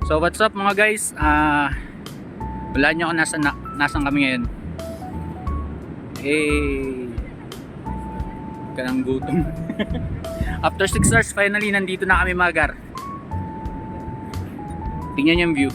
So what's up mga guys? Wala nyo ako nasan kami ngayon. Kanang gutom. After 6 hours finally nandito na kami mga gar. Tingnan yung view.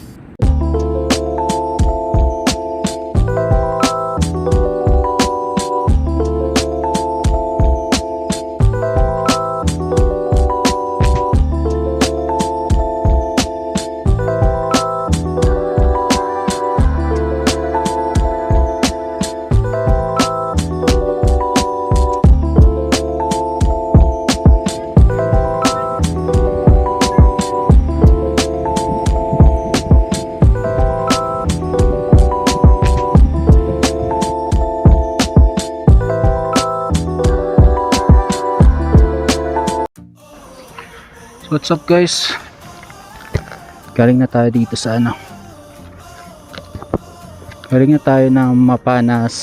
What's up guys? Galing na tayo dito sa ano. Galing na tayo ng Mapanas.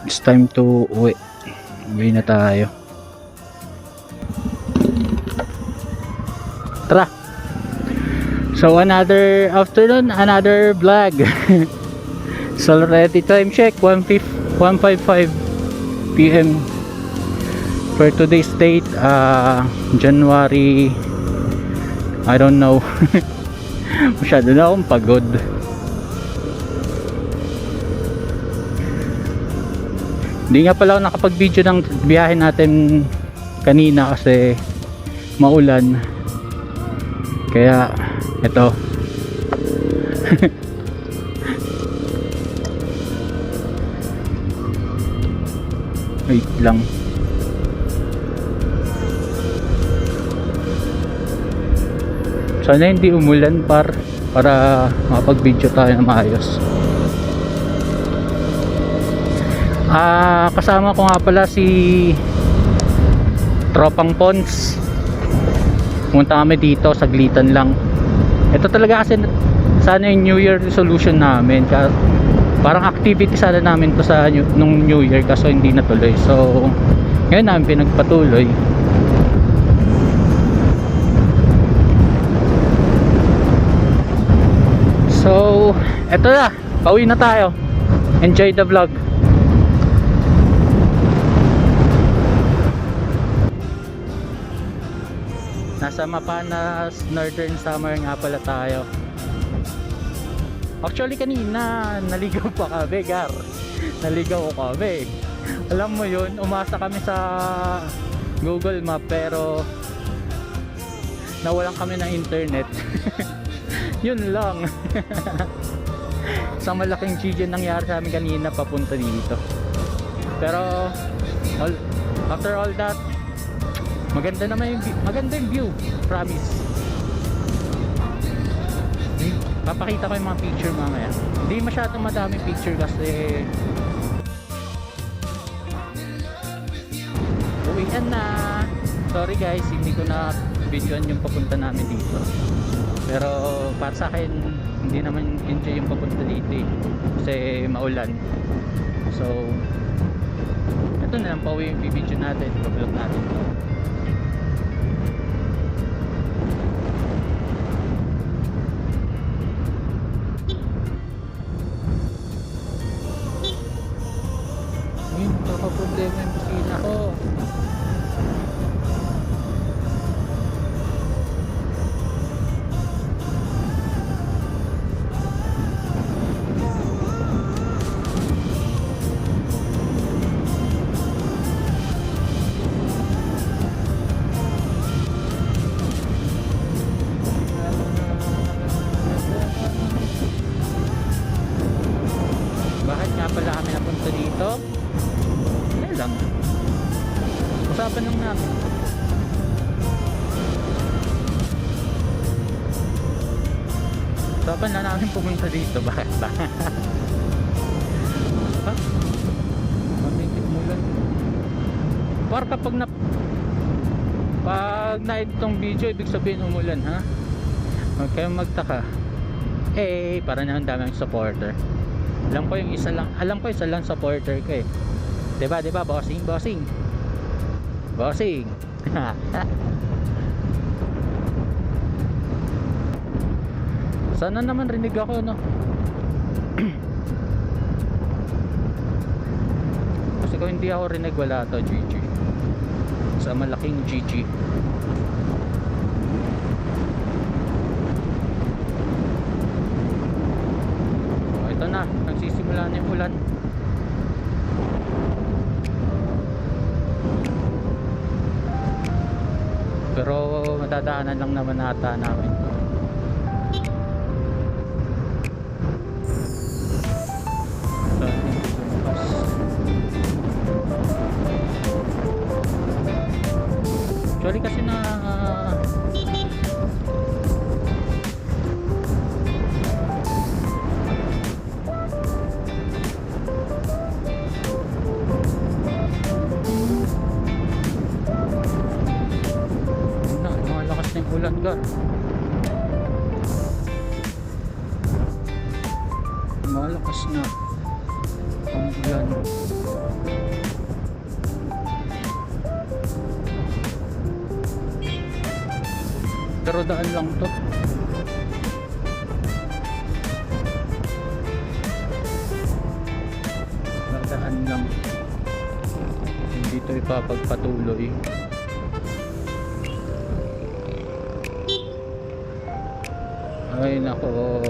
It's time to uwi. Uwi na tayo. Tara. So another afternoon, another vlog. So already time check 1:55 PM. For today's date, January, I don't know. Masyado na akong pagod. Hindi nga pala ako nakapag-video ng biyahe natin kanina kasi maulan. Kaya ito. Wait lang. Sana hindi umulan para makapag-video tayo na maayos. Kasama ko nga pala si Tropang Pons. Pumunta kami dito, saglitan lang. Ito talaga kasi sana yung New Year resolution namin. Parang activity sana namin to sa nung New Year kaso hindi natuloy. So ngayon namin pinagpatuloy. So, eto na, pauwi na tayo. Enjoy the vlog. Nasa Mapanas Northern Summer nga pala tayo. Actually kanina naligaw pa kami, gar. Naligaw ko kami. Alam mo yun, umasa kami sa Google Map pero nawalan kami ng internet. Yun lang. Sa malaking GG nangyari sa amin kanina papunta dito. Pero after all that, maganda naman yung view, promise. Papakita ko yung mga picture mamaya. Hindi masyadong madaming picture kasi uwian na. Sorry guys, hindi ko na videoan yung papunta namin dito. Pero para sa akin hindi naman enjoy yung papunta dito kasi maulan. So ito na lang pauwi yung video natin, vlog natin. Ayun, problema yung busina ko. Pala kami napunta dito. Ano lang, usapan lang namin. Usapan lang namin pumunta dito. Bakit ba? Ha? Mamitik mulan. Para kapag na-edit video ibig sabihin umulan, ha? Huwag kayong magtaka. Para na ang daming supporter. Alam ko isa lang supporter ko eh. 'Di ba, bossing? Sana naman rinig ako, no? Kasi kung hindi ako rinig, wala to, GG. Sa malaking GG. Oh, ito na, nagsisimula na yung ulan. Pero madadaanan lang naman ata namin. Actually kasi na malakas na yung ulan ka. Malakas na ang ulan. Pero daan lang to. Daan lang. Hindi to ipapagpatuloy. Ay nako.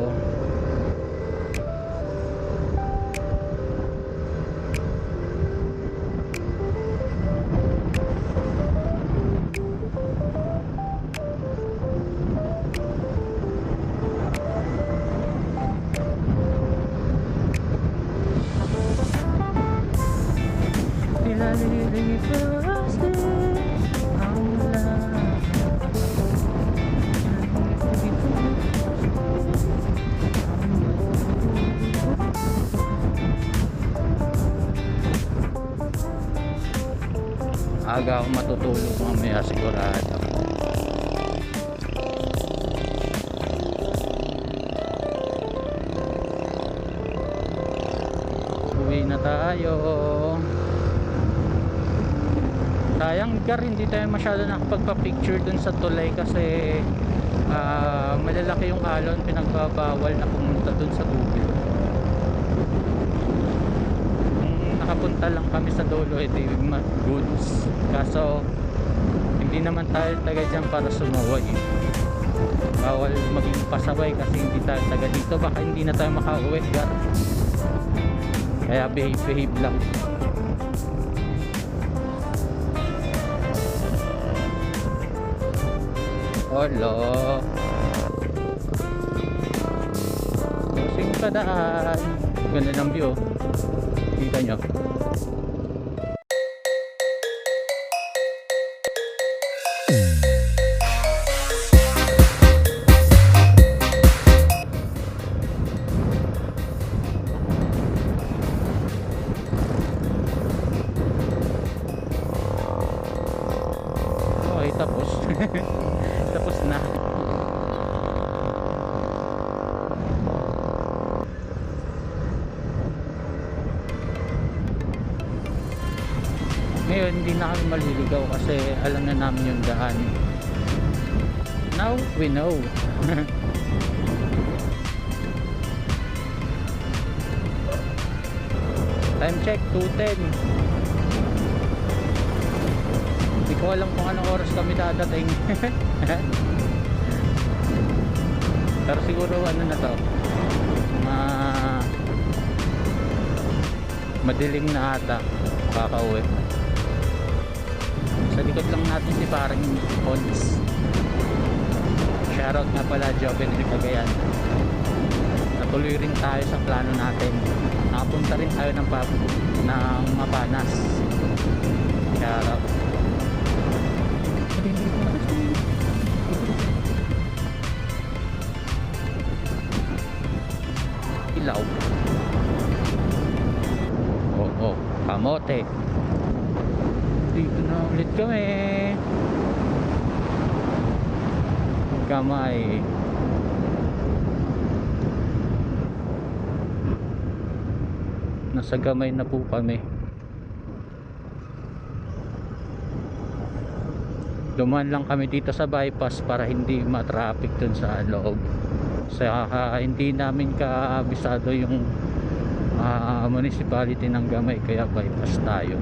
Aga ako matutulog mamaya sigurado. Uwi na tayo. Sayang Gar, hindi tayo masyado nakapagpa-picture dun sa tulay kasi malalaki yung alon, pinagbabawal na pumunta dun sa tubig. Nakapunta lang kami sa dulo, ito yung goods. Kaso hindi naman tayo taga dyan para sumaway. Bawal maging pasaway kasi hindi tayo taga dito. Baka hindi na tayo makauwi, Gar. Kaya behave lang. Hello. Kusing padaan. Ganda ng view. Kita nyo. Okay, tapos. Tapos na. Ngayon hindi na kami maliligaw kasi alam na namin yung daan. Now we know. Time check 2:10. Hindi ko alam kung anong oras kami dadating. Pero siguro ano na to, madilim na ata kakauwi. Sa likod lang natin si parang Pons. Shoutout nga pala Joven Cagayan. Natuloy rin tayo sa plano natin. Nakapunta rin tayo ng Mapanas. Shoutout. Ilaw. Oh, kamote. Dito na ulit kami. Gamay. Nasa Gamay na po kami. Dumaan lang kami dito sa bypass para hindi ma-traffic dun sa loob. sa hindi namin kabisado yung municipality ng Gamay, kaya bypass tayo.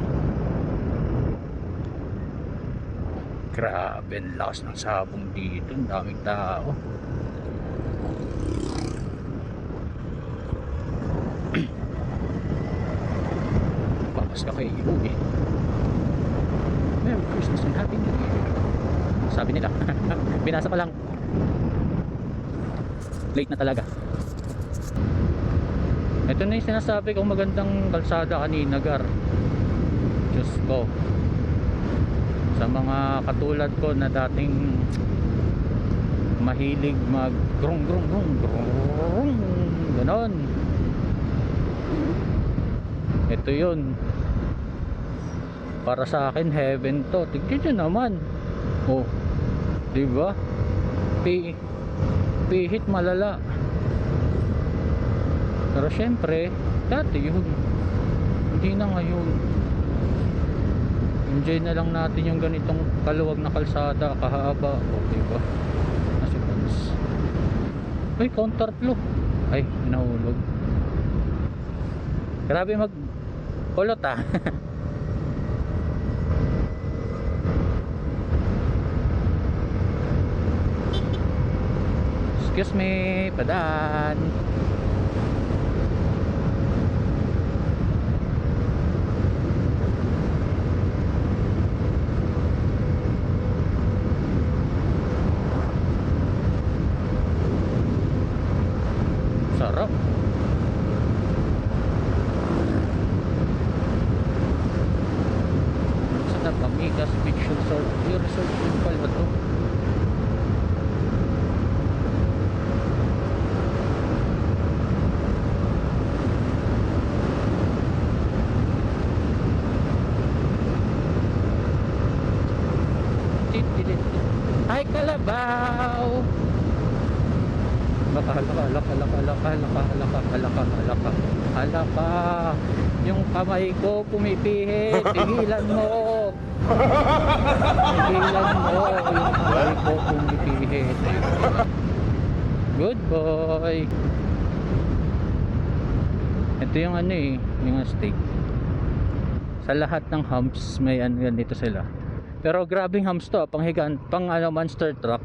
Grabe, ang lakas ng sabong dito, ang daming tao. Pamas ka kay iyo eh. Merry Christmas and Happy New Year, sabi nila. Binasa ko lang, late na talaga. Ito na yung sinasabi kong magandang kalsada kanina, Gar. Diyos ko, sa mga katulad ko na dating mahilig mag grung grung grung grung ganon, ito yun para sa akin, heaven to. Tignan nyo naman, oh, diba, pihit malala. Pero syempre dati yun, hindi na ngayon. Enjoy na lang natin yung ganitong kaluwag na kalsada, kahaba, o diba, nasa panis. Ay, counterflow, ay, nahulog. Grabe mag kulot ah. Excuse me, padaan. Sarap. Sa Pamigas Beach Resort. Yung resort yung pala to. Ay, Kalabaw. Halaka. Yung kamay ko pumipihit. Tigilan mo. Tigilan mo. Yung kamay ko pumipihit. Good boy. Ito yung ano eh, yung steak. Sa lahat ng humps may ano yan dito sila. Pero grabing humps to, panghigan, pang ano, monster truck.